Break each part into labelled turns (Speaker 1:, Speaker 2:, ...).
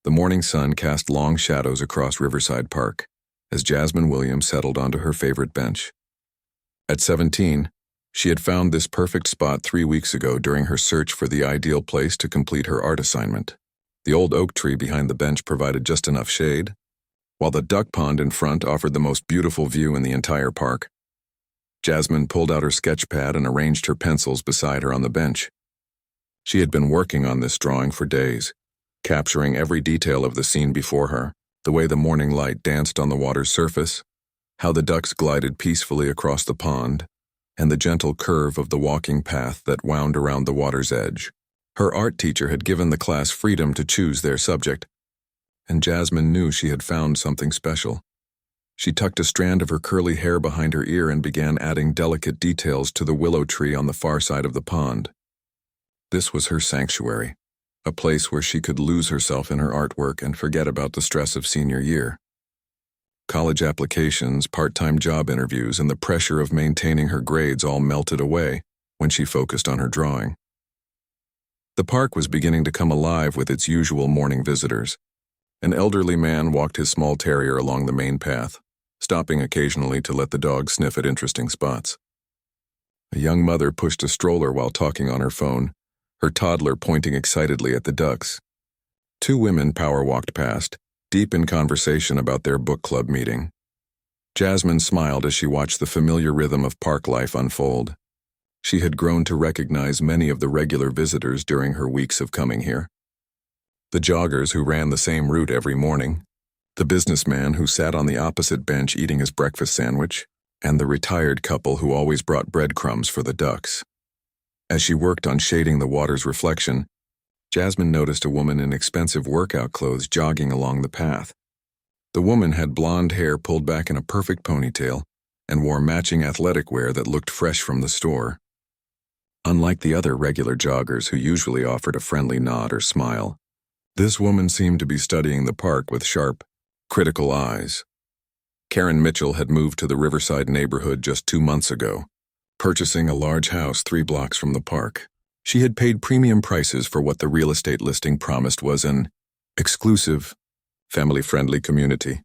Speaker 1: The morning sun cast long shadows across Riverside Park as Jasmine Williams settled onto her favorite bench. At 17, she had found this perfect spot 3 weeks ago during her search for the ideal place to complete her art assignment. The old oak tree behind the bench provided just enough shade, while the duck pond in front offered the most beautiful view in the entire park. Jasmine pulled out her sketch pad and arranged her pencils beside her on the bench. She had been working on this drawing for days, capturing every detail of the scene before her, the way the morning light danced on the water's surface, how the ducks glided peacefully across the pond, and the gentle curve of the walking path that wound around the water's edge. Her art teacher had given the class freedom to choose their subject, and Jasmine knew she had found something special. She tucked a strand of her curly hair behind her ear and began adding delicate details to the willow tree on the far side of the pond. This was her sanctuary, a place where she could lose herself in her artwork and forget about the stress of senior year. College applications, part-time job interviews, and the pressure of maintaining her grades all melted away when she focused on her drawing. The park was beginning to come alive with its usual morning visitors. An elderly man walked his small terrier along the main path, stopping occasionally to let the dog sniff at interesting spots. A young mother pushed a stroller while talking on her phone, her toddler pointing excitedly at the ducks. 2 women power-walked past, deep in conversation about their book club meeting. Jasmine smiled as she watched the familiar rhythm of park life unfold. She had grown to recognize many of the regular visitors during her weeks of coming here. The joggers who ran the same route every morning, the businessman who sat on the opposite bench eating his breakfast sandwich, and the retired couple who always brought breadcrumbs for the ducks. As she worked on shading the water's reflection, Jasmine noticed a woman in expensive workout clothes jogging along the path. The woman had blonde hair pulled back in a perfect ponytail and wore matching athletic wear that looked fresh from the store. Unlike the other regular joggers who usually offered a friendly nod or smile, this woman seemed to be studying the park with sharp, critical eyes. Karen Mitchell had moved to the Riverside neighborhood just 2 months ago, purchasing a large house 3 blocks from the park. She had paid premium prices for what the real estate listing promised was an exclusive, family-friendly community.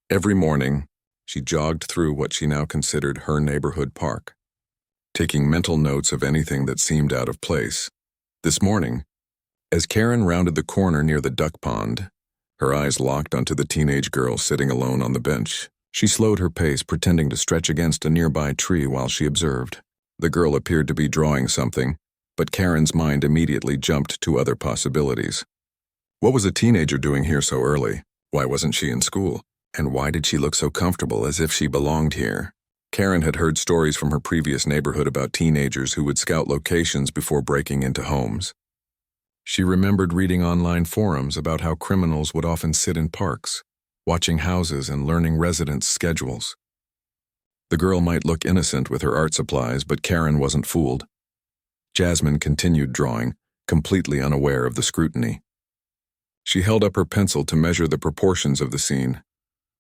Speaker 1: Every morning, she jogged through what she now considered her neighborhood park, taking mental notes of anything that seemed out of place. This morning, as Karen rounded the corner near the duck pond, her eyes locked onto the teenage girl sitting alone on the bench. She slowed her pace, pretending to stretch against a nearby tree while she observed. The girl appeared to be drawing something, but Karen's mind immediately jumped to other possibilities. What was a teenager doing here so early? Why wasn't she in school? And why did she look so comfortable, as if she belonged here? Karen had heard stories from her previous neighborhood about teenagers who would scout locations before breaking into homes. She remembered reading online forums about how criminals would often sit in parks, watching houses and learning residents' schedules. The girl might look innocent with her art supplies, but Karen wasn't fooled. Jasmine continued drawing, completely unaware of the scrutiny. She held up her pencil to measure the proportions of the scene,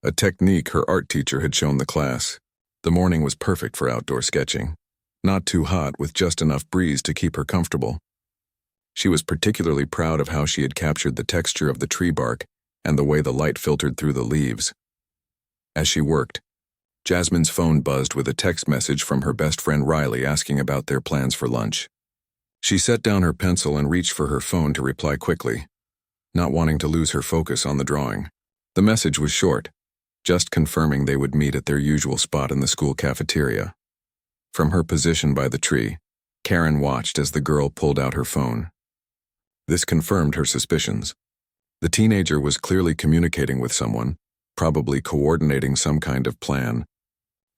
Speaker 1: a technique her art teacher had shown the class. The morning was perfect for outdoor sketching, not too hot with just enough breeze to keep her comfortable. She was particularly proud of how she had captured the texture of the tree bark and the way the light filtered through the leaves. As she worked, Jasmine's phone buzzed with a text message from her best friend Riley asking about their plans for lunch. She set down her pencil and reached for her phone to reply quickly, not wanting to lose her focus on the drawing. The message was short, just confirming they would meet at their usual spot in the school cafeteria. From her position by the tree, Karen watched as the girl pulled out her phone. This confirmed her suspicions. The teenager was clearly communicating with someone, probably coordinating some kind of plan.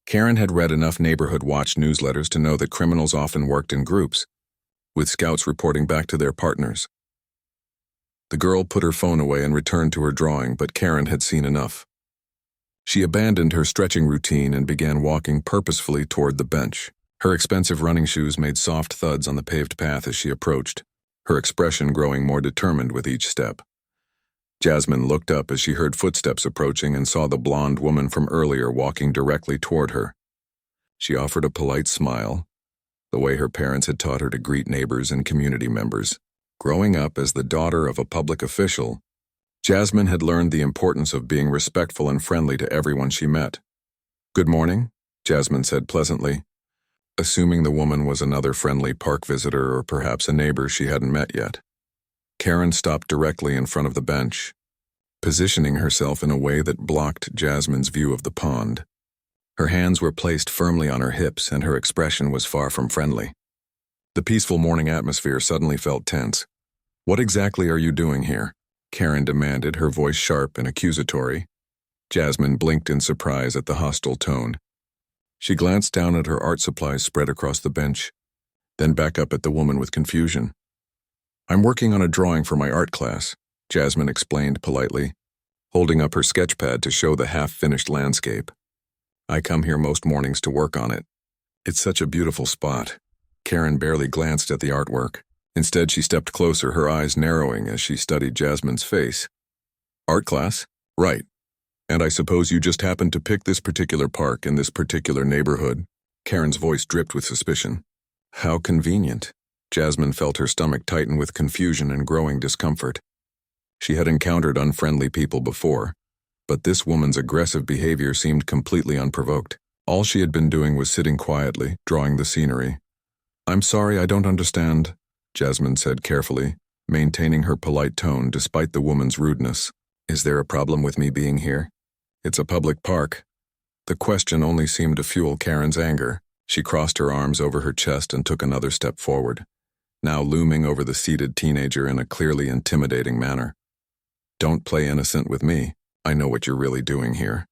Speaker 1: Karen had read enough neighborhood watch newsletters to know that criminals often worked in groups, with scouts reporting back to their partners. The girl put her phone away and returned to her drawing, but Karen had seen enough. She abandoned her stretching routine and began walking purposefully toward the bench. Her expensive running shoes made soft thuds on the paved path as she approached, her expression growing more determined with each step. Jasmine looked up as she heard footsteps approaching and saw the blonde woman from earlier walking directly toward her. She offered a polite smile, the way her parents had taught her to greet neighbors and community members. Growing up as the daughter of a public official, Jasmine had learned the importance of being respectful and friendly to everyone she met. "Good morning," Jasmine said pleasantly, assuming the woman was another friendly park visitor or perhaps a neighbor she hadn't met yet. Karen stopped directly in front of the bench, positioning herself in a way that blocked Jasmine's view of the pond. Her hands were placed firmly on her hips and her expression was far from friendly. The peaceful morning atmosphere suddenly felt tense. "What exactly are you doing here?" Karen demanded, her voice sharp and accusatory. Jasmine blinked in surprise at the hostile tone. She glanced down at her art supplies spread across the bench, then back up at the woman with confusion. "I'm working on a drawing for my art class," Jasmine explained politely, holding up her sketch pad to show the half-finished landscape. "I come here most mornings to work on it. It's such a beautiful spot." Karen barely glanced at the artwork. Instead, she stepped closer, her eyes narrowing as she studied Jasmine's face. "Art class? Right. And I suppose you just happened to pick this particular park in this particular neighborhood?" Karen's voice dripped with suspicion. How convenient. Jasmine felt her stomach tighten with confusion and growing discomfort. She had encountered unfriendly people before, but this woman's aggressive behavior seemed completely unprovoked. All she had been doing was sitting quietly, drawing the scenery. "I'm sorry, I don't understand," Jasmine said carefully, maintaining her polite tone despite the woman's rudeness. "Is there a problem with me being here? It's a public park." The question only seemed to fuel Karen's anger. She crossed her arms over her chest and took another step forward, now looming over the seated teenager in a clearly intimidating manner. "Don't play innocent with me. I know what you're really doing here."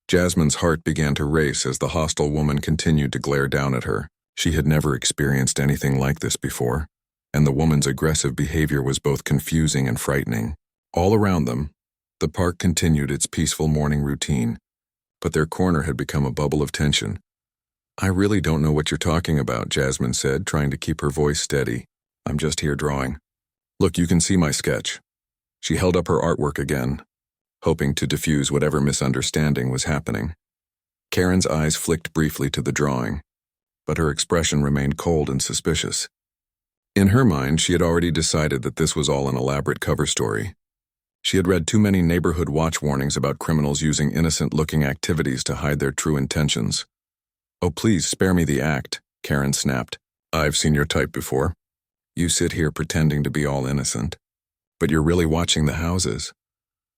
Speaker 1: Jasmine's heart began to race as the hostile woman continued to glare down at her. She had never experienced anything like this before, and the woman's aggressive behavior was both confusing and frightening. All around them, the park continued its peaceful morning routine, but their corner had become a bubble of tension. "I really don't know what you're talking about," Jasmine said, trying to keep her voice steady. "I'm just here drawing. Look, you can see my sketch." She held up her artwork again, hoping to diffuse whatever misunderstanding was happening. Karen's eyes flicked briefly to the drawing, but her expression remained cold and suspicious. In her mind, she had already decided that this was all an elaborate cover story. She had read too many neighborhood watch warnings about criminals using innocent-looking activities to hide their true intentions. "Oh, please spare me the act," Karen snapped. "I've seen your type before. You sit here pretending to be all innocent, but you're really watching the houses,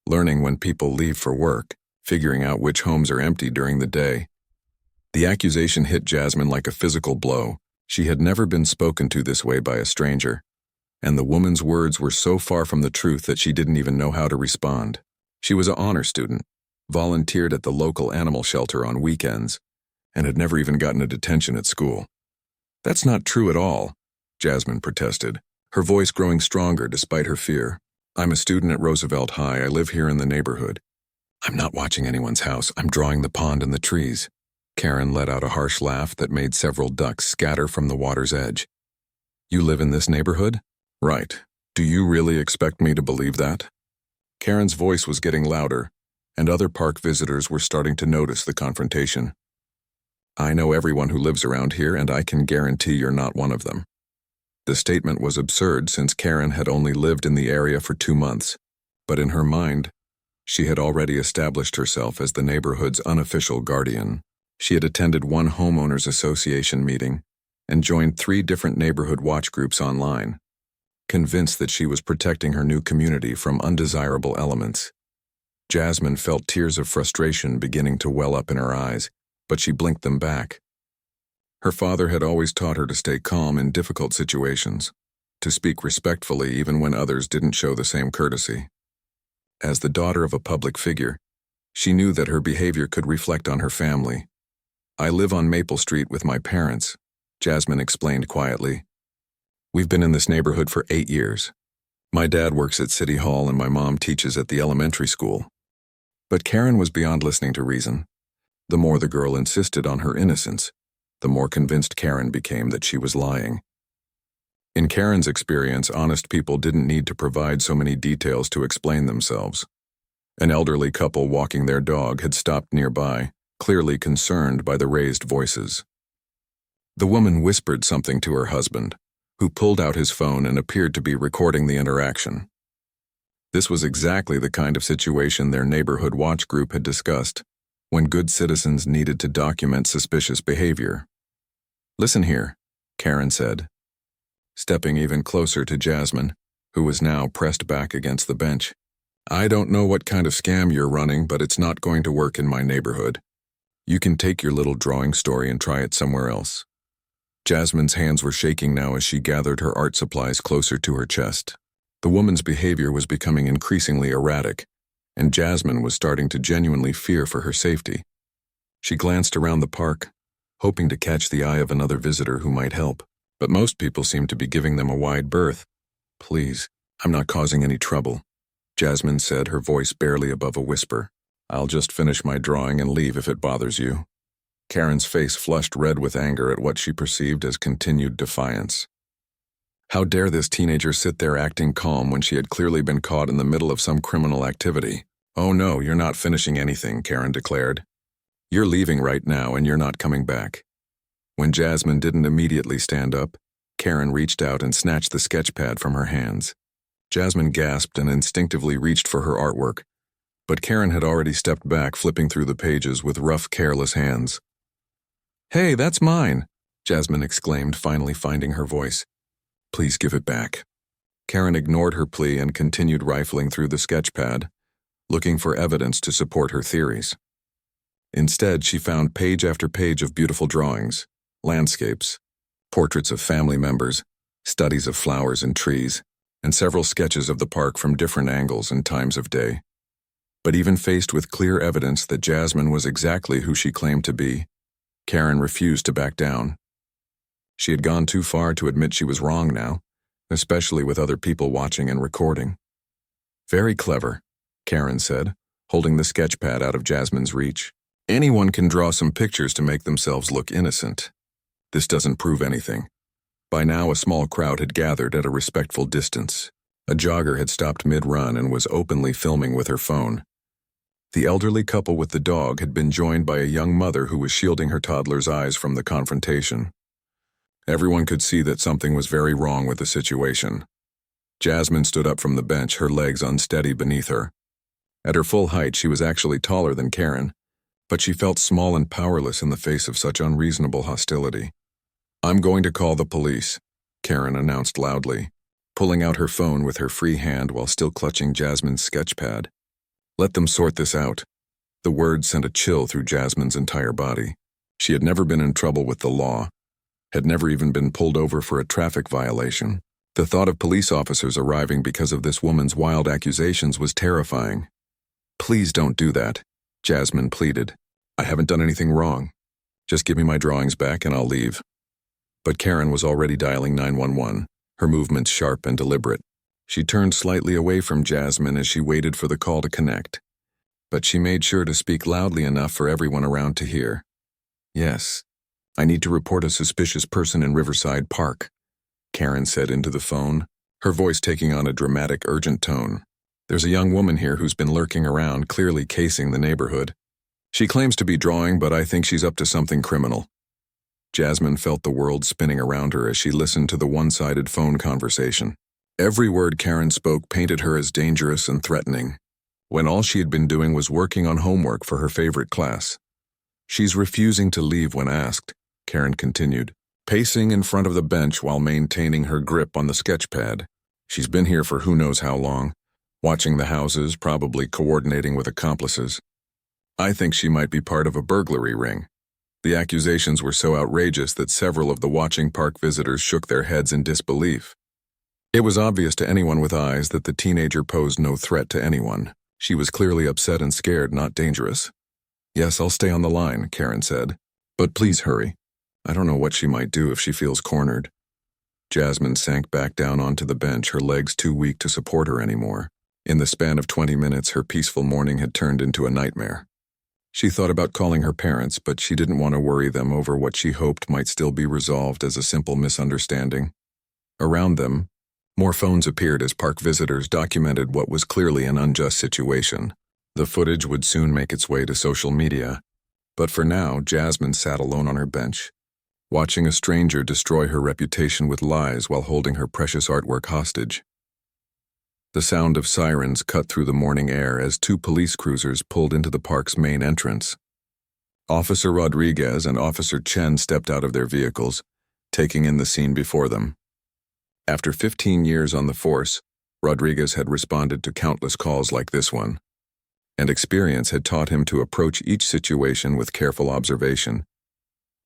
Speaker 1: learning when people leave for work, figuring out which homes are empty during the day." The accusation hit Jasmine like a physical blow. She had never been spoken to this way by a stranger, and the woman's words were so far from the truth that she didn't even know how to respond. She was an honor student, volunteered at the local animal shelter on weekends, and had never even gotten a detention at school. "That's not true at all," Jasmine protested, her voice growing stronger despite her fear. "I'm a student at Roosevelt High. I live here in the neighborhood. I'm not watching anyone's house. I'm drawing the pond and the trees." Karen let out a harsh laugh that made several ducks scatter from the water's edge. "You live in this neighborhood?" "Right. Do you really expect me to believe that?" Karen's voice was getting louder, and other park visitors were starting to notice the confrontation. "I know everyone who lives around here, and I can guarantee you're not one of them." The statement was absurd since Karen had only lived in the area for 2 months, but in her mind, she had already established herself as the neighborhood's unofficial guardian. She had attended one homeowners association meeting and joined 3 different neighborhood watch groups online, convinced that she was protecting her new community from undesirable elements. Jasmine felt tears of frustration beginning to well up in her eyes, but she blinked them back. Her father had always taught her to stay calm in difficult situations, to speak respectfully even when others didn't show the same courtesy. As the daughter of a public figure, she knew that her behavior could reflect on her family. "I live on Maple Street with my parents," Jasmine explained quietly. "We've been in this neighborhood for 8 years. My dad works at City Hall and my mom teaches at the elementary school." But Karen was beyond listening to reason. The more the girl insisted on her innocence, the more convinced Karen became that she was lying. In Karen's experience, honest people didn't need to provide so many details to explain themselves. An elderly couple walking their dog had stopped nearby, clearly concerned by the raised voices. The woman whispered something to her husband, who pulled out his phone and appeared to be recording the interaction. This was exactly the kind of situation their neighborhood watch group had discussed when good citizens needed to document suspicious behavior. "Listen here," Karen said, stepping even closer to Jasmine, who was now pressed back against the bench. "I don't know what kind of scam you're running, but it's not going to work in my neighborhood. You can take your little drawing story and try it somewhere else." Jasmine's hands were shaking now as she gathered her art supplies closer to her chest. The woman's behavior was becoming increasingly erratic, and Jasmine was starting to genuinely fear for her safety. She glanced around the park, hoping to catch the eye of another visitor who might help, but most people seemed to be giving them a wide berth. "Please, I'm not causing any trouble," Jasmine said, her voice barely above a whisper. "I'll just finish my drawing and leave if it bothers you." Karen's face flushed red with anger at what she perceived as continued defiance. How dare this teenager sit there acting calm when she had clearly been caught in the middle of some criminal activity? "Oh no, you're not finishing anything," Karen declared. "You're leaving right now and you're not coming back." When Jasmine didn't immediately stand up, Karen reached out and snatched the sketch pad from her hands. Jasmine gasped and instinctively reached for her artwork, but Karen had already stepped back, flipping through the pages with rough, careless hands. "Hey, that's mine!" Jasmine exclaimed, finally finding her voice. "Please give it back." Karen ignored her plea and continued rifling through the sketch pad, looking for evidence to support her theories. Instead, she found page after page of beautiful drawings, landscapes, portraits of family members, studies of flowers and trees, and several sketches of the park from different angles and times of day. But even faced with clear evidence that Jasmine was exactly who she claimed to be, Karen refused to back down. She had gone too far to admit she was wrong now, especially with other people watching and recording. "Very clever," Karen said, holding the sketch pad out of Jasmine's reach. "Anyone can draw some pictures to make themselves look innocent. This doesn't prove anything." By now, a small crowd had gathered at a respectful distance. A jogger had stopped mid-run and was openly filming with her phone. The elderly couple with the dog had been joined by a young mother who was shielding her toddler's eyes from the confrontation. Everyone could see that something was very wrong with the situation. Jasmine stood up from the bench, her legs unsteady beneath her. At her full height, she was actually taller than Karen, but she felt small and powerless in the face of such unreasonable hostility. "I'm going to call the police," Karen announced loudly, pulling out her phone with her free hand while still clutching Jasmine's sketch pad. "Let them sort this out." The words sent a chill through Jasmine's entire body. She had never been in trouble with the law, had never even been pulled over for a traffic violation. The thought of police officers arriving because of this woman's wild accusations was terrifying. "Please don't do that," Jasmine pleaded. "I haven't done anything wrong. Just give me my drawings back and I'll leave." But Karen was already dialing 911, her movements sharp and deliberate. She turned slightly away from Jasmine as she waited for the call to connect. But she made sure to speak loudly enough for everyone around to hear. "Yes, I need to report a suspicious person in Riverside Park," Karen said into the phone, her voice taking on a dramatic, urgent tone. "There's a young woman here who's been lurking around, clearly casing the neighborhood. She claims to be drawing, but I think she's up to something criminal." Jasmine felt the world spinning around her as she listened to the one-sided phone conversation. Every word Karen spoke painted her as dangerous and threatening, when all she had been doing was working on homework for her favorite class. "She's refusing to leave when asked," Karen continued, pacing in front of the bench while maintaining her grip on the sketch pad. "She's been here for who knows how long, watching the houses, probably coordinating with accomplices. I think she might be part of a burglary ring." The accusations were so outrageous that several of the watching park visitors shook their heads in disbelief. It was obvious to anyone with eyes that the teenager posed no threat to anyone. She was clearly upset and scared, not dangerous. "Yes, I'll stay on the line," Karen said. "But please hurry. I don't know what she might do if she feels cornered." Jasmine sank back down onto the bench, her legs too weak to support her anymore. In the span of 20 minutes, her peaceful morning had turned into a nightmare. She thought about calling her parents, but she didn't want to worry them over what she hoped might still be resolved as a simple misunderstanding. Around them, more phones appeared as park visitors documented what was clearly an unjust situation. The footage would soon make its way to social media. But for now, Jasmine sat alone on her bench, watching a stranger destroy her reputation with lies while holding her precious artwork hostage. The sound of sirens cut through the morning air as two police cruisers pulled into the park's main entrance. Officer Rodriguez and Officer Chen stepped out of their vehicles, taking in the scene before them. After 15 years on the force, Rodriguez had responded to countless calls like this one, and experience had taught him to approach each situation with careful observation.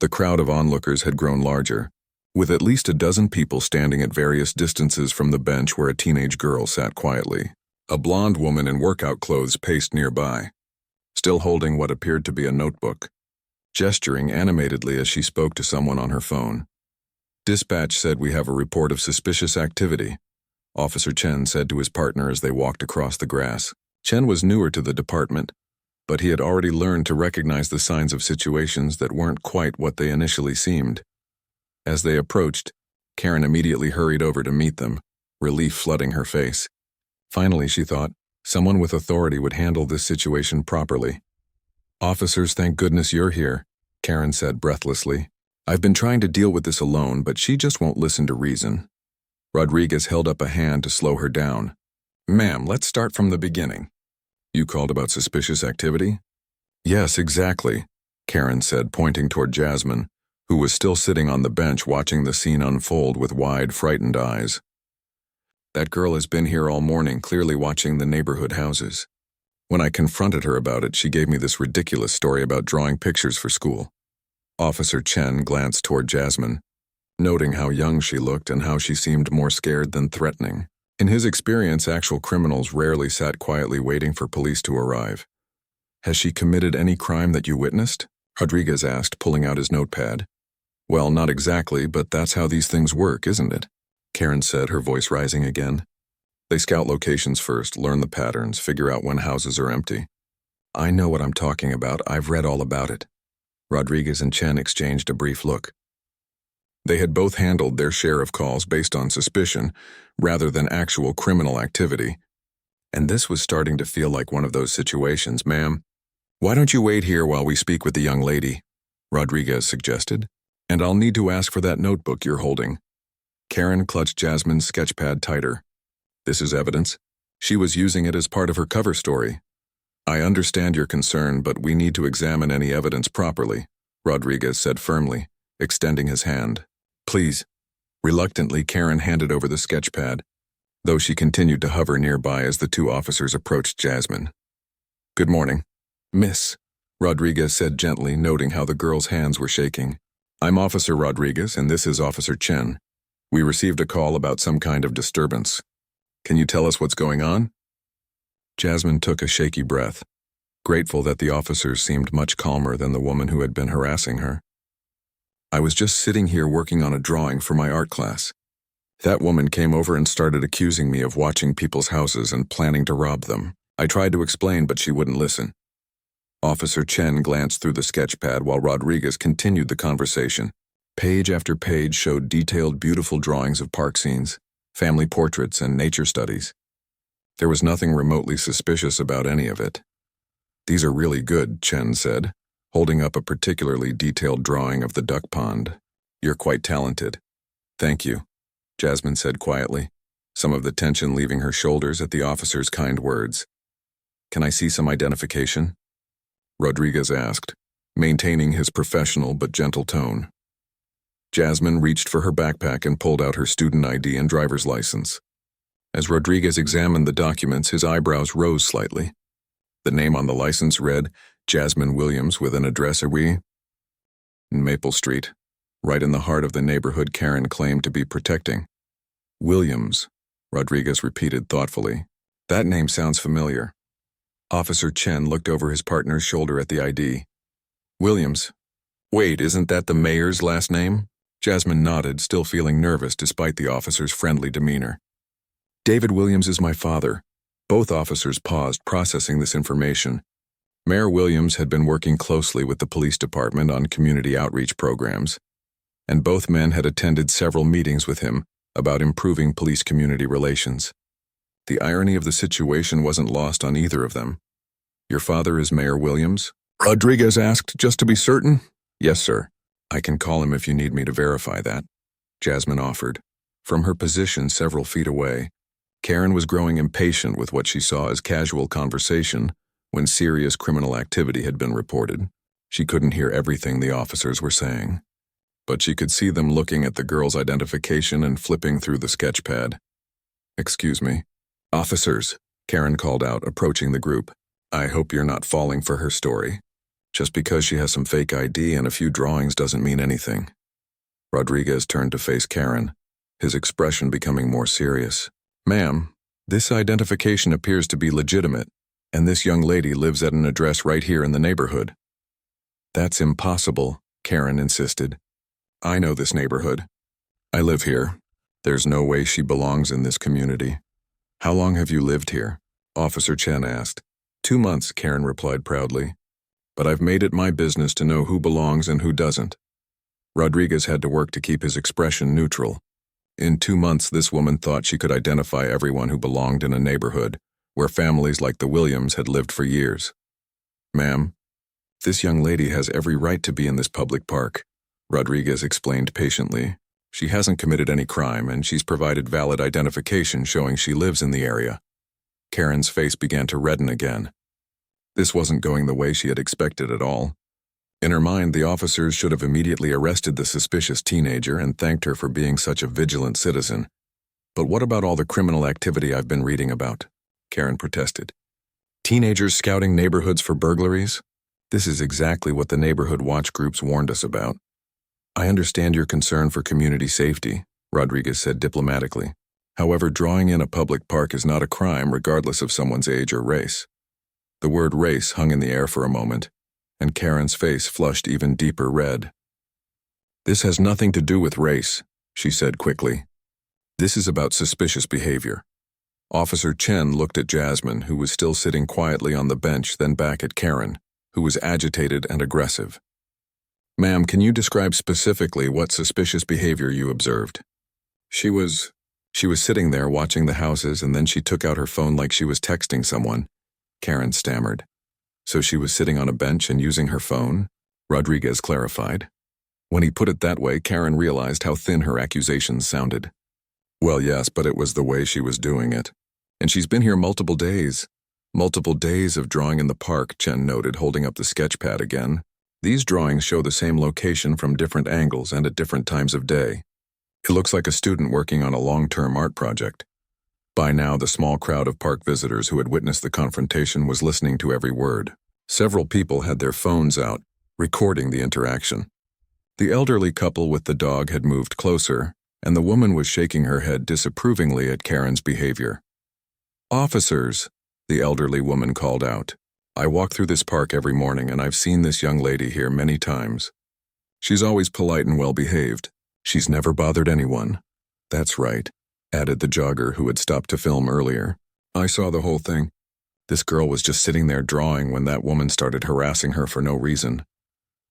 Speaker 1: The crowd of onlookers had grown larger, with at least a dozen people standing at various distances from the bench where a teenage girl sat quietly. A blonde woman in workout clothes paced nearby, still holding what appeared to be a notebook, gesturing animatedly as she spoke to someone on her phone. "Dispatch said we have a report of suspicious activity," Officer Chen said to his partner as they walked across the grass. Chen was newer to the department, but he had already learned to recognize the signs of situations that weren't quite what they initially seemed. As they approached, Karen immediately hurried over to meet them, relief flooding her face. Finally, she thought, someone with authority would handle this situation properly. "Officers, thank goodness you're here," Karen said breathlessly. "I've been trying to deal with this alone, but she just won't listen to reason." Rodriguez held up a hand to slow her down. "Ma'am, let's start from the beginning. You called about suspicious activity?" "Yes, exactly," Karen said, pointing toward Jasmine, who was still sitting on the bench watching the scene unfold with wide, frightened eyes. "That girl has been here all morning, clearly watching the neighborhood houses. When I confronted her about it, she gave me this ridiculous story about drawing pictures for school." Officer Chen glanced toward Jasmine, noting how young she looked and how she seemed more scared than threatening. In his experience, actual criminals rarely sat quietly waiting for police to arrive. "Has she committed any crime that you witnessed?" Rodriguez asked, pulling out his notepad. "Well, not exactly, but that's how these things work, isn't it?" Karen said, her voice rising again. "They scout locations first, learn the patterns, figure out when houses are empty." "I know what I'm talking about. I've read all about it." Rodriguez and Chen exchanged a brief look. They had both handled their share of calls based on suspicion, rather than actual criminal activity. And this was starting to feel like one of those situations. "Ma'am, why don't you wait here while we speak with the young lady?" Rodriguez suggested. "And I'll need to ask for that notebook you're holding." Karen clutched Jasmine's sketchpad tighter. "This is evidence. She was using it as part of her cover story." "I understand your concern, but we need to examine any evidence properly," Rodriguez said firmly, extending his hand. "Please." Reluctantly, Karen handed over the sketchpad, though she continued to hover nearby as the two officers approached Jasmine. "Good morning, Miss," Rodriguez said gently, noting how the girl's hands were shaking. "I'm Officer Rodriguez, and this is Officer Chen. We received a call about some kind of disturbance. Can you tell us what's going on?" Jasmine took a shaky breath, grateful that the officers seemed much calmer than the woman who had been harassing her. "I was just sitting here working on a drawing for my art class. That woman came over and started accusing me of watching people's houses and planning to rob them. I tried to explain, but she wouldn't listen." Officer Chen glanced through the sketchpad while Rodriguez continued the conversation. Page after page showed detailed, beautiful drawings of park scenes, family portraits, and nature studies. There was nothing remotely suspicious about any of it. "These are really good," Chen said, holding up a particularly detailed drawing of the duck pond. "You're quite talented." "Thank you," Jasmine said quietly, some of the tension leaving her shoulders at the officer's kind words. "Can I see some identification?" Rodriguez asked, maintaining his professional but gentle tone. Jasmine reached for her backpack and pulled out her student ID and driver's license. As Rodriguez examined the documents, his eyebrows rose slightly. The name on the license read, Jasmine Williams, with an address in Maple Street, right in the heart of the neighborhood Karen claimed to be protecting. "Williams," Rodriguez repeated thoughtfully. "That name sounds familiar." Officer Chen looked over his partner's shoulder at the ID. "Williams. Wait, isn't that the mayor's last name?" Jasmine nodded, still feeling nervous despite the officer's friendly demeanor. "David Williams is my father." Both officers paused, processing this information. Mayor Williams had been working closely with the police department on community outreach programs, and both men had attended several meetings with him about improving police-community relations. The irony of the situation wasn't lost on either of them. "Your father is Mayor Williams?" Rodriguez asked, just to be certain. "Yes, sir. I can call him if you need me to verify that," Jasmine offered. From her position several feet away, Karen was growing impatient with what she saw as casual conversation when serious criminal activity had been reported. She couldn't hear everything the officers were saying, but she could see them looking at the girl's identification and flipping through the sketch pad. "Excuse me. Officers," Karen called out, approaching the group. "I hope you're not falling for her story. Just because she has some fake ID and a few drawings doesn't mean anything." Rodriguez turned to face Karen, his expression becoming more serious. "Ma'am, this identification appears to be legitimate, and this young lady lives at an address right here in the neighborhood." "That's impossible," Karen insisted. "I know this neighborhood. I live here. There's no way she belongs in this community." "How long have you lived here?" Officer Chen asked. 2 months, Karen replied proudly. "But I've made it my business to know who belongs and who doesn't." Rodriguez had to work to keep his expression neutral. In 2 months, this woman thought she could identify everyone who belonged in a neighborhood where families like the Williams had lived for years. "Ma'am, this young lady has every right to be in this public park," Rodriguez explained patiently. "She hasn't committed any crime, and she's provided valid identification showing she lives in the area." Karen's face began to redden again. This wasn't going the way she had expected at all. In her mind, the officers should have immediately arrested the suspicious teenager and thanked her for being such a vigilant citizen. "But what about all the criminal activity I've been reading about?" Karen protested. "Teenagers scouting neighborhoods for burglaries? This is exactly what the neighborhood watch groups warned us about." "I understand your concern for community safety," Rodriguez said diplomatically. "However, drawing in a public park is not a crime regardless of someone's age or race." The word race hung in the air for a moment, and Karen's face flushed even deeper red. "This has nothing to do with race," she said quickly. "This is about suspicious behavior." Officer Chen looked at Jasmine, who was still sitting quietly on the bench, then back at Karen, who was agitated and aggressive. "Ma'am, can you describe specifically what suspicious behavior you observed?" She was sitting there watching the houses, and then she took out her phone like she was texting someone," Karen stammered. "So she was sitting on a bench and using her phone?" Rodriguez clarified. When he put it that way, Karen realized how thin her accusations sounded. "Well, yes, but it was the way she was doing it. And she's been here multiple days. Multiple days of drawing in the park," Chen noted, holding up the sketch pad again. "These drawings show the same location from different angles and at different times of day. It looks like a student working on a long-term art project." By now, the small crowd of park visitors who had witnessed the confrontation was listening to every word. Several people had their phones out, recording the interaction. The elderly couple with the dog had moved closer, and the woman was shaking her head disapprovingly at Karen's behavior. "Officers," the elderly woman called out. "I walk through this park every morning, and I've seen this young lady here many times. She's always polite and well-behaved. She's never bothered anyone." "That's right," added the jogger who had stopped to film earlier. "I saw the whole thing. This girl was just sitting there drawing when that woman started harassing her for no reason."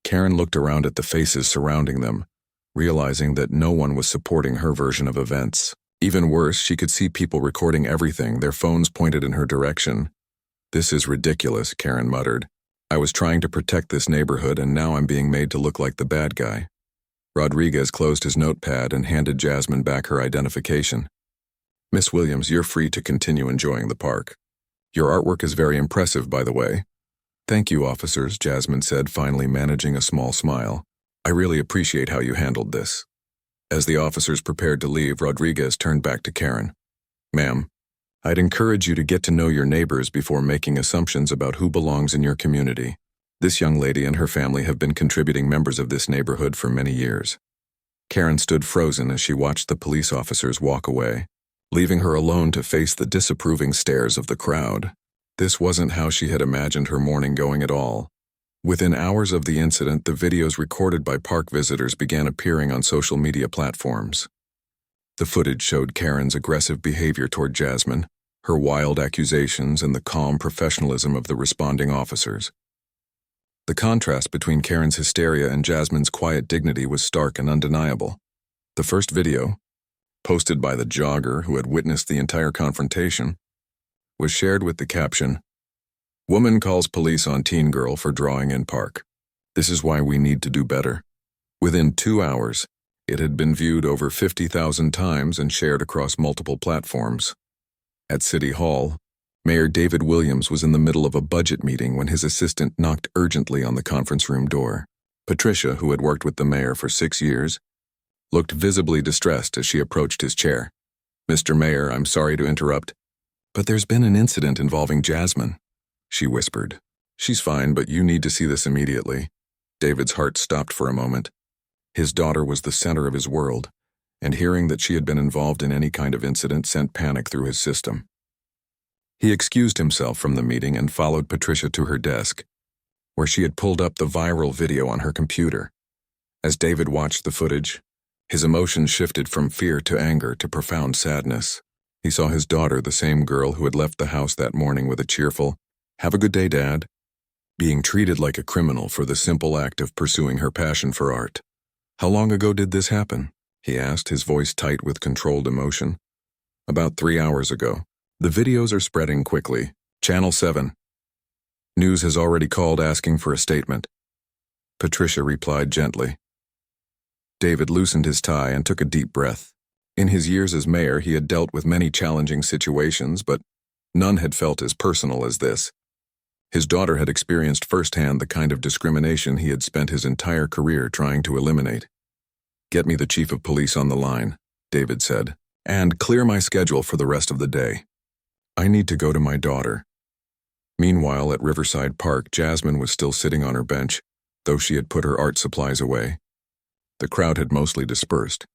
Speaker 1: Karen looked around at the faces surrounding them, realizing that no one was supporting her version of events. Even worse, she could see people recording everything, their phones pointed in her direction. "This is ridiculous," Karen muttered. "I was trying to protect this neighborhood, and now I'm being made to look like the bad guy." Rodriguez closed his notepad and handed Jasmine back her identification. "Miss Williams, you're free to continue enjoying the park. Your artwork is very impressive, by the way." "Thank you, officers," Jasmine said, finally managing a small smile. "I really appreciate how you handled this." As the officers prepared to leave, Rodriguez turned back to Karen. "Ma'am, I'd encourage you to get to know your neighbors before making assumptions about who belongs in your community. This young lady and her family have been contributing members of this neighborhood for many years." Karen stood frozen as she watched the police officers walk away, leaving her alone to face the disapproving stares of the crowd. This wasn't how she had imagined her morning going at all. Within hours of the incident, the videos recorded by park visitors began appearing on social media platforms. The footage showed Karen's aggressive behavior toward Jasmine, her wild accusations, and the calm professionalism of the responding officers. The contrast between Karen's hysteria and Jasmine's quiet dignity was stark and undeniable. The first video, posted by the jogger who had witnessed the entire confrontation, was shared with the caption, "Woman calls police on teen girl for drawing in park. This is why we need to do better." Within 2 hours, it had been viewed over 50,000 times and shared across multiple platforms. At City Hall, Mayor David Williams was in the middle of a budget meeting when his assistant knocked urgently on the conference room door. Patricia, who had worked with the mayor for 6 years, looked visibly distressed as she approached his chair. "Mr. Mayor, I'm sorry to interrupt, but there's been an incident involving Jasmine," she whispered. "She's fine, but you need to see this immediately." David's heart stopped for a moment. His daughter was the center of his world, and hearing that she had been involved in any kind of incident sent panic through his system. He excused himself from the meeting and followed Patricia to her desk, where she had pulled up the viral video on her computer. As David watched the footage, his emotions shifted from fear to anger to profound sadness. He saw his daughter, the same girl who had left the house that morning with a cheerful, "Have a good day, Dad," being treated like a criminal for the simple act of pursuing her passion for art. "How long ago did this happen?" he asked, his voice tight with controlled emotion. "About 3 hours ago. The videos are spreading quickly. Channel 7. News has already called asking for a statement." Patricia replied gently. David loosened his tie and took a deep breath. In his years as mayor, he had dealt with many challenging situations, but none had felt as personal as this. His daughter had experienced firsthand the kind of discrimination he had spent his entire career trying to eliminate. "Get me the chief of police on the line," David said, "and clear my schedule for the rest of the day. I need to go to my daughter." Meanwhile, at Riverside Park, Jasmine was still sitting on her bench, though she had put her art supplies away. The crowd had mostly dispersed,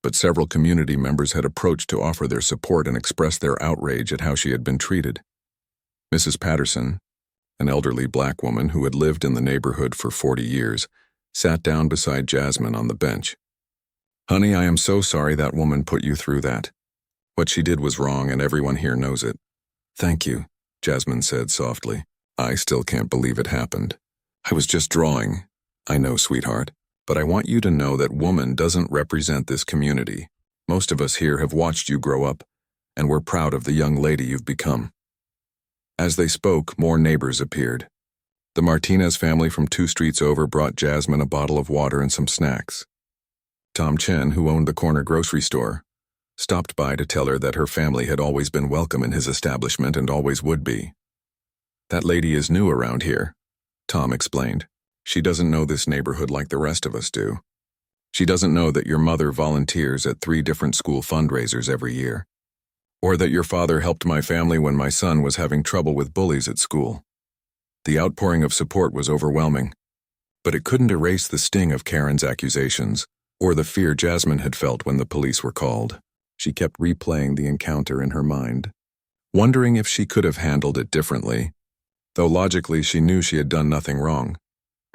Speaker 1: but several community members had approached to offer their support and express their outrage at how she had been treated. Mrs. Patterson, an elderly black woman who had lived in the neighborhood for 40 years, sat down beside Jasmine on the bench. "Honey, I am so sorry that woman put you through that. What she did was wrong and everyone here knows it." "Thank you," Jasmine said softly. "I still can't believe it happened. I was just drawing." "I know, sweetheart, but I want you to know that woman doesn't represent this community. Most of us here have watched you grow up, and we're proud of the young lady you've become." As they spoke, more neighbors appeared. The Martinez family from 2 streets over brought Jasmine a bottle of water and some snacks. Tom Chen, who owned the corner grocery store, stopped by to tell her that her family had always been welcome in his establishment and always would be. "That lady is new around here," Tom explained. "She doesn't know this neighborhood like the rest of us do. She doesn't know that your mother volunteers at 3 different school fundraisers every year, or that your father helped my family when my son was having trouble with bullies at school." The outpouring of support was overwhelming, but it couldn't erase the sting of Karen's accusations or the fear Jasmine had felt when the police were called. She kept replaying the encounter in her mind, wondering if she could have handled it differently, though logically she knew she had done nothing wrong.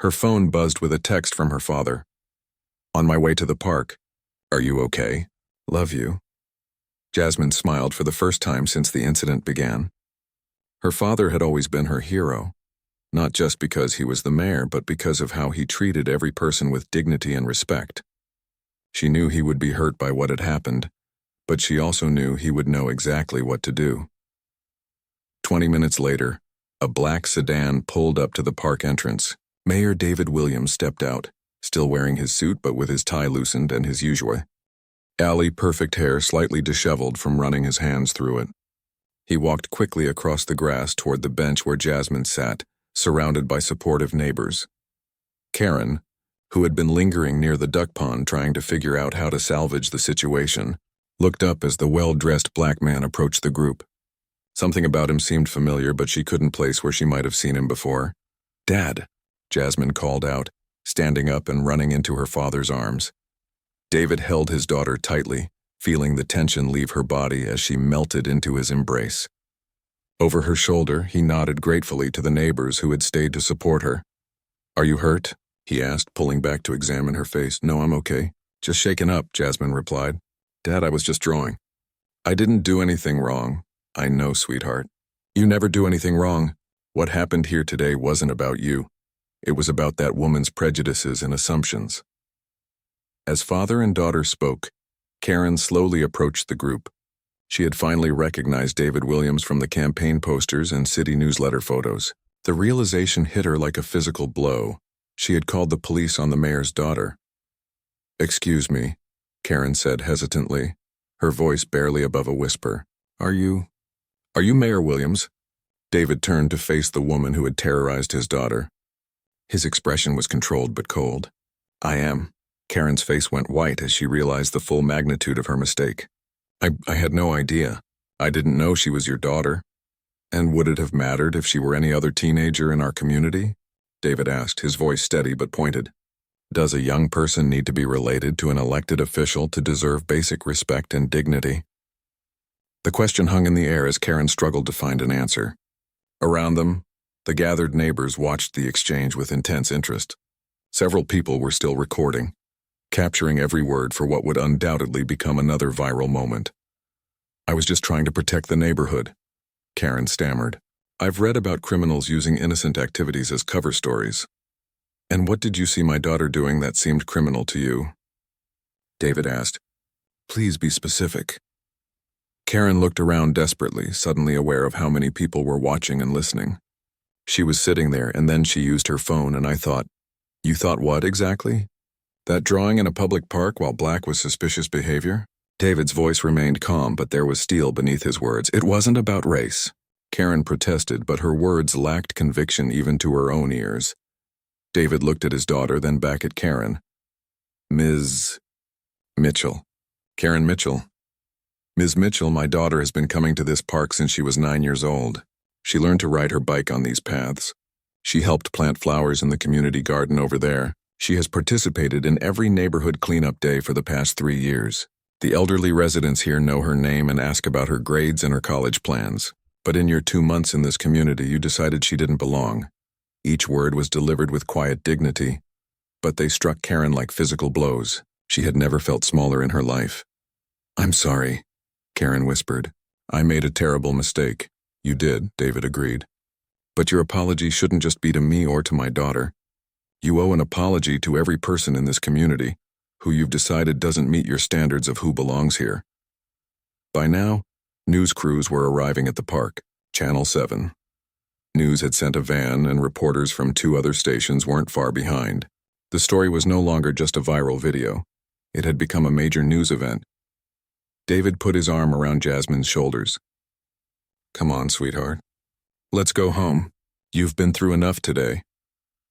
Speaker 1: Her phone buzzed with a text from her father. "On my way to the park. Are you okay? Love you." Jasmine smiled for the first time since the incident began. Her father had always been her hero, not just because he was the mayor, but because of how he treated every person with dignity and respect. She knew he would be hurt by what had happened, but she also knew he would know exactly what to do. 20 minutes later, a black sedan pulled up to the park entrance. Mayor David Williams stepped out, still wearing his suit but with his tie loosened and his usual perfect hair slightly disheveled from running his hands through it. He walked quickly across the grass toward the bench where Jasmine sat, surrounded by supportive neighbors. Karen, who had been lingering near the duck pond trying to figure out how to salvage the situation, looked up as the well-dressed black man approached the group. Something about him seemed familiar, but she couldn't place where she might have seen him before. "Dad," Jasmine called out, standing up and running into her father's arms. David held his daughter tightly, feeling the tension leave her body as she melted into his embrace. Over her shoulder, he nodded gratefully to the neighbors who had stayed to support her. "Are you hurt?" he asked, pulling back to examine her face. "No, I'm okay. Just shaken up," Jasmine replied. "Dad, I was just drawing." "I didn't do anything wrong." "I know, sweetheart. You never do anything wrong. What happened here today wasn't about you. It was about that woman's prejudices and assumptions." As father and daughter spoke, Karen slowly approached the group. She had finally recognized David Williams from the campaign posters and city newsletter photos. The realization hit her like a physical blow. She had called the police on the mayor's daughter. "Excuse me," Karen said hesitantly, her voice barely above a whisper. "Are you Are you Mayor Williams? David turned to face the woman who had terrorized his daughter. His expression was controlled but cold. I am. Karen's face went white as she realized the full magnitude of her mistake. I had no idea. I didn't know she was your daughter. And would it have mattered if she were any other teenager in our community? David asked, his voice steady but pointed. Does a young person need to be related to an elected official to deserve basic respect and dignity? The question hung in the air as Karen struggled to find an answer. Around them, the gathered neighbors watched the exchange with intense interest. Several people were still recording, capturing every word for what would undoubtedly become another viral moment. I was just trying to protect the neighborhood, Karen stammered. I've read about criminals using innocent activities as cover stories. And what did you see my daughter doing that seemed criminal to you? David asked. Please be specific. Karen looked around desperately, suddenly aware of how many people were watching and listening. She was sitting there, and then she used her phone, and I thought, you thought what exactly? That drawing in a public park while black was suspicious behavior? David's voice remained calm, but there was steel beneath his words. It wasn't about race. Karen protested, but her words lacked conviction even to her own ears. David looked at his daughter, then back at Karen. Ms. Mitchell. Karen Mitchell. Ms. Mitchell, my daughter has been coming to this park since she was 9 years old. She learned to ride her bike on these paths. She helped plant flowers in the community garden over there. She has participated in every neighborhood cleanup day for the past 3 years. The elderly residents here know her name and ask about her grades and her college plans. But in your 2 months in this community, you decided she didn't belong. Each word was delivered with quiet dignity, but they struck Karen like physical blows. She had never felt smaller in her life. I'm sorry, Karen whispered. I made a terrible mistake. You did, David agreed. But your apology shouldn't just be to me or to my daughter. You owe an apology to every person in this community who you've decided doesn't meet your standards of who belongs here. By now, news crews were arriving at the park. Channel 7. News had sent a van, and reporters from 2 other stations weren't far behind. The story was no longer just a viral video. It had become a major news event. David put his arm around Jasmine's shoulders. Come on, sweetheart. Let's go home. You've been through enough today.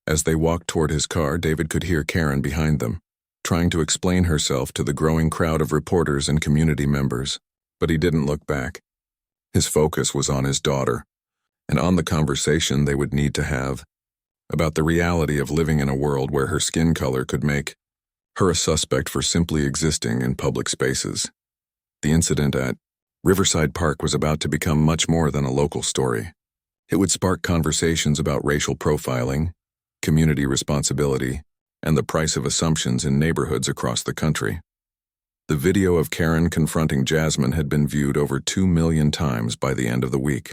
Speaker 1: As they walked toward his car, David could hear Karen behind them, trying to explain herself to the growing crowd of reporters and community members. But he didn't look back. His focus was on his daughter, and on the conversation they would need to have about the reality of living in a world where her skin color could make her a suspect for simply existing in public spaces. The incident at Riverside Park was about to become much more than a local story. It would spark conversations about racial profiling, community responsibility, and the price of assumptions in neighborhoods across the country. The video of Karen confronting Jasmine had been viewed over 2 million times by the end of the week.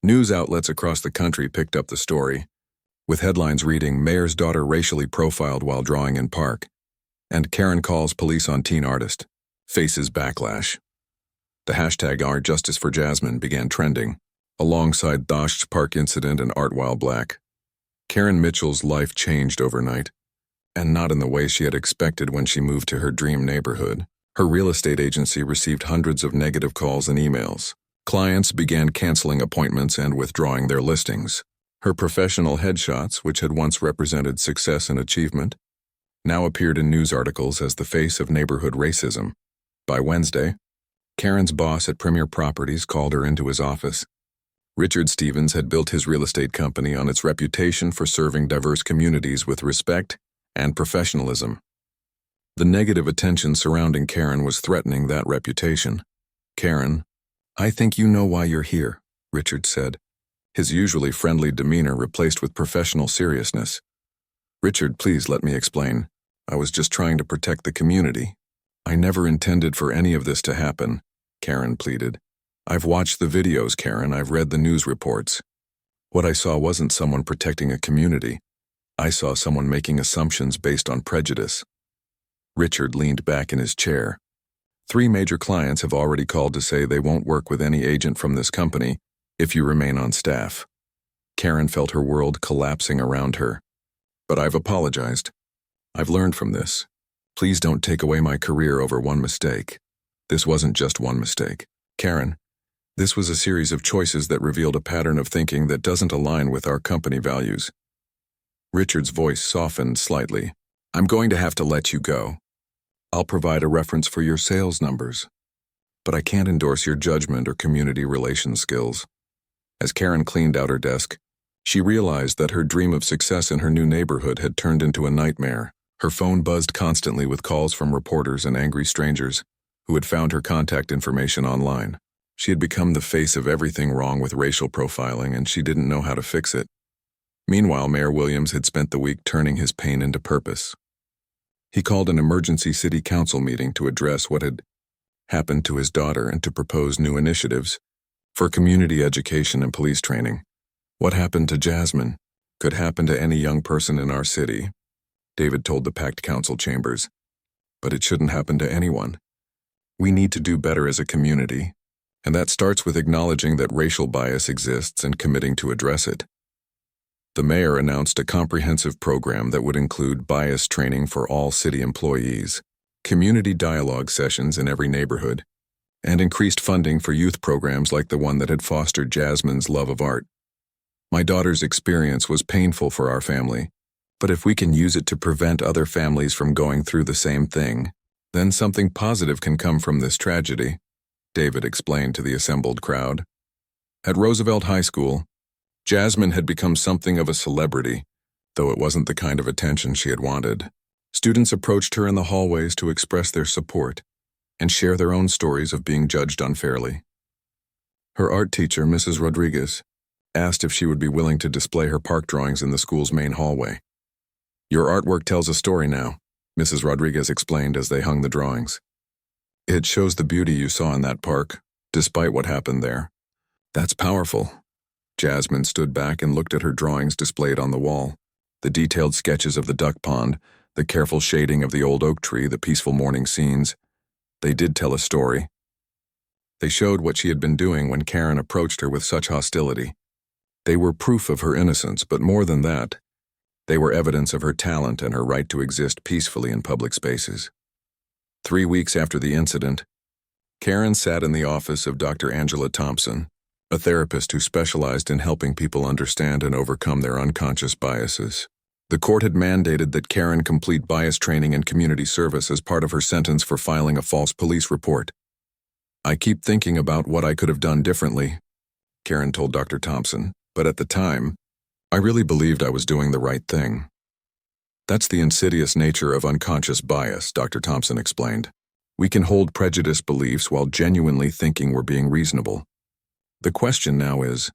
Speaker 1: News outlets across the country picked up the story, with headlines reading, Mayor's daughter racially profiled while drawing in park, and Karen calls police on teen artist, faces backlash. The hashtag #JusticeForJasmine began trending, alongside Dosh's Park incident and Art While Black. Karen Mitchell's life changed overnight, and not in the way she had expected when she moved to her dream neighborhood. Her real estate agency received hundreds of negative calls and emails. Clients began canceling appointments and withdrawing their listings. Her professional headshots, which had once represented success and achievement, now appeared in news articles as the face of neighborhood racism. By Wednesday, Karen's boss at Premier Properties called her into his office. Richard Stevens had built his real estate company on its reputation for serving diverse communities with respect and professionalism. The negative attention surrounding Karen was threatening that reputation. Karen, I think you know why you're here, Richard said, his usually friendly demeanor replaced with professional seriousness. Richard, please let me explain. I was just trying to protect the community. I never intended for any of this to happen, Karen pleaded. I've watched the videos, Karen. I've read the news reports. What I saw wasn't someone protecting a community. I saw someone making assumptions based on prejudice. Richard leaned back in his chair. 3 major clients have already called to say they won't work with any agent from this company if you remain on staff. Karen felt her world collapsing around her. But I've apologized. I've learned from this. Please don't take away my career over one mistake. This wasn't just one mistake. Karen, This was a series of choices that revealed a pattern of thinking that doesn't align with our company values. Richard's voice softened slightly. I'm going to have to let you go. I'll provide a reference for your sales numbers, but I can't endorse your judgment or community relations skills. As Karen cleaned out her desk, she realized that her dream of success in her new neighborhood had turned into a nightmare. Her phone buzzed constantly with calls from reporters and angry strangers who had found her contact information online. She had become the face of everything wrong with racial profiling, and she didn't know how to fix it. Meanwhile, Mayor Williams had spent the week turning his pain into purpose. He called an emergency city council meeting to address what had happened to his daughter and to propose new initiatives for community education and police training. What happened to Jasmine could happen to any young person in our city, David told the packed council chambers. But it shouldn't happen to anyone. We need to do better as a community, and that starts with acknowledging that racial bias exists and committing to address it. The mayor announced a comprehensive program that would include bias training for all city employees, community dialogue sessions in every neighborhood, and increased funding for youth programs like the one that had fostered Jasmine's love of art. My daughter's experience was painful for our family, but if we can use it to prevent other families from going through the same thing, then something positive can come from this tragedy, David explained to the assembled crowd. At Roosevelt High School, Jasmine had become something of a celebrity, though it wasn't the kind of attention she had wanted. Students approached her in the hallways to express their support and share their own stories of being judged unfairly. Her art teacher, Mrs. Rodriguez, asked if she would be willing to display her park drawings in the school's main hallway. Your artwork tells a story now, Mrs. Rodriguez explained as they hung the drawings. It shows the beauty you saw in that park, despite what happened there. That's powerful. Jasmine stood back and looked at her drawings displayed on the wall. The detailed sketches of the duck pond, the careful shading of the old oak tree, the peaceful morning scenes. They did tell a story. They showed what she had been doing when Karen approached her with such hostility. They were proof of her innocence, but more than that, they were evidence of her talent and her right to exist peacefully in public spaces. 3 weeks after the incident, Karen sat in the office of Dr. Angela Thompson, a therapist who specialized in helping people understand and overcome their unconscious biases. The court had mandated that Karen complete bias training and community service as part of her sentence for filing a false police report. I keep thinking about what I could have done differently, Karen told Dr. Thompson, but at the time, I really believed I was doing the right thing. That's the insidious nature of unconscious bias, Dr. Thompson explained. We can hold prejudiced beliefs while genuinely thinking we're being reasonable. The question now is,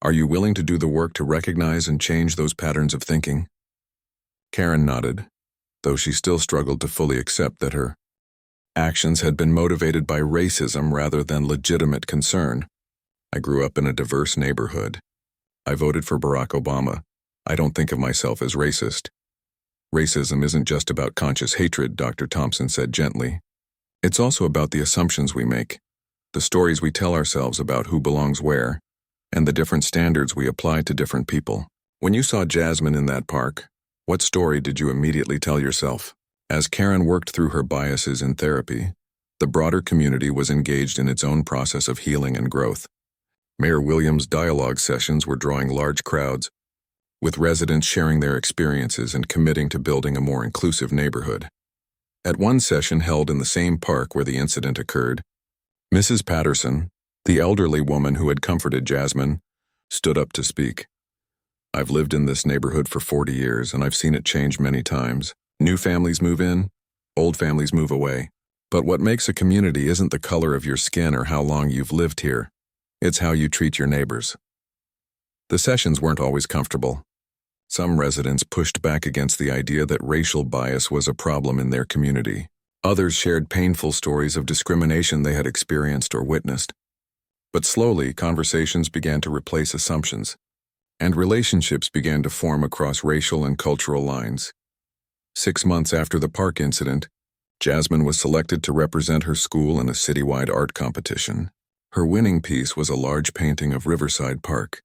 Speaker 1: are you willing to do the work to recognize and change those patterns of thinking? Karen nodded, though she still struggled to fully accept that her actions had been motivated by racism rather than legitimate concern. I grew up in a diverse neighborhood. I voted for Barack Obama. I don't think of myself as racist. Racism isn't just about conscious hatred, Dr. Thompson said gently. It's also about the assumptions we make, the stories we tell ourselves about who belongs where, and the different standards we apply to different people. When you saw Jasmine in that park, what story did you immediately tell yourself? As Karen worked through her biases in therapy, the broader community was engaged in its own process of healing and growth. Mayor Williams' dialogue sessions were drawing large crowds, with residents sharing their experiences and committing to building a more inclusive neighborhood. At one session held in the same park where the incident occurred, Mrs. Patterson, the elderly woman who had comforted Jasmine, stood up to speak. I've lived in this neighborhood for 40 years, and I've seen it change many times. New families move in, old families move away. But what makes a community isn't the color of your skin or how long you've lived here. It's how you treat your neighbors. The sessions weren't always comfortable. Some residents pushed back against the idea that racial bias was a problem in their community. Others shared painful stories of discrimination they had experienced or witnessed. But slowly, conversations began to replace assumptions, and relationships began to form across racial and cultural lines. 6 months after the park incident, Jasmine was selected to represent her school in a citywide art competition. Her winning piece was a large painting of Riverside Park,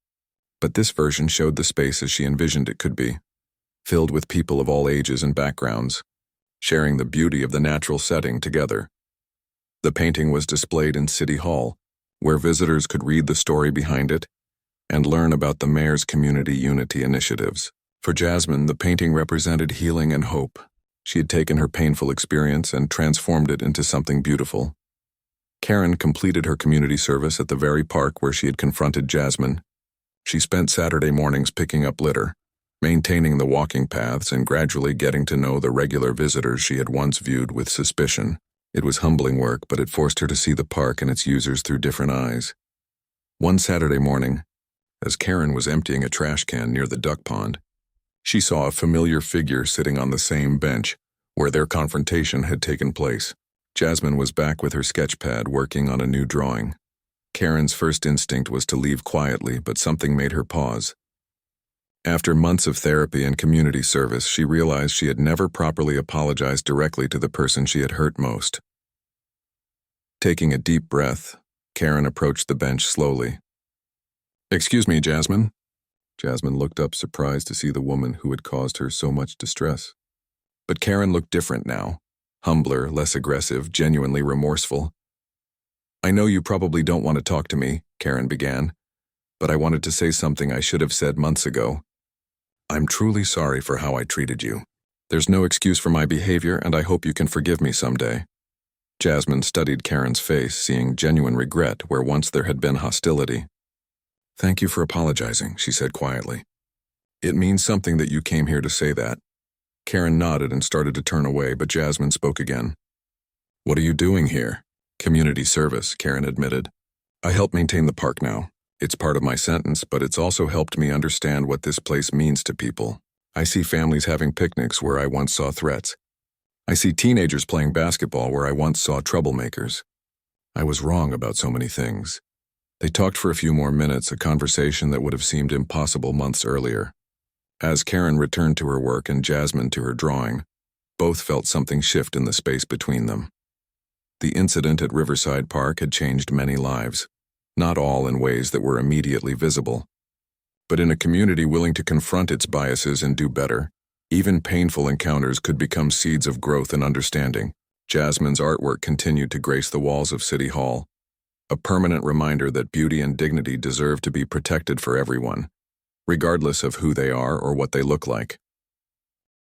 Speaker 1: but this version showed the space as she envisioned it could be, filled with people of all ages and backgrounds, sharing the beauty of the natural setting together. The painting was displayed in City Hall, where visitors could read the story behind it and learn about the mayor's community unity initiatives. For Jasmine, the painting represented healing and hope. She had taken her painful experience and transformed it into something beautiful. Karen completed her community service at the very park where she had confronted Jasmine. She spent Saturday mornings picking up litter, maintaining the walking paths, and gradually getting to know the regular visitors she had once viewed with suspicion. It was humbling work, but it forced her to see the park and its users through different eyes. One Saturday morning, as Karen was emptying a trash can near the duck pond, she saw a familiar figure sitting on the same bench where their confrontation had taken place. Jasmine was back with her sketch pad working on a new drawing. Karen's first instinct was to leave quietly, but something made her pause. After months of therapy and community service, she realized she had never properly apologized directly to the person she had hurt most. Taking a deep breath, Karen approached the bench slowly. "Excuse me, Jasmine." Jasmine looked up, surprised to see the woman who had caused her so much distress. But Karen looked different now, humbler, less aggressive, genuinely remorseful. "I know you probably don't want to talk to me," Karen began, "but I wanted to say something I should have said months ago. I'm truly sorry for how I treated you. There's no excuse for my behavior, and I hope you can forgive me someday." Jasmine studied Karen's face, seeing genuine regret where once there had been hostility. "Thank you for apologizing," she said quietly. "It means something that you came here to say that." Karen nodded and started to turn away, but Jasmine spoke again. "What are you doing here?" "Community service," Karen admitted. "I help maintain the park now. It's part of my sentence, but it's also helped me understand what this place means to people. I see families having picnics where I once saw threats. I see teenagers playing basketball where I once saw troublemakers. I was wrong about so many things." They talked for a few more minutes, a conversation that would have seemed impossible months earlier. As Karen returned to her work and Jasmine to her drawing, both felt something shift in the space between them. The incident at Riverside Park had changed many lives, not all in ways that were immediately visible. But in a community willing to confront its biases and do better, even painful encounters could become seeds of growth and understanding. Jasmine's artwork continued to grace the walls of City Hall, a permanent reminder that beauty and dignity deserve to be protected for everyone, regardless of who they are or what they look like.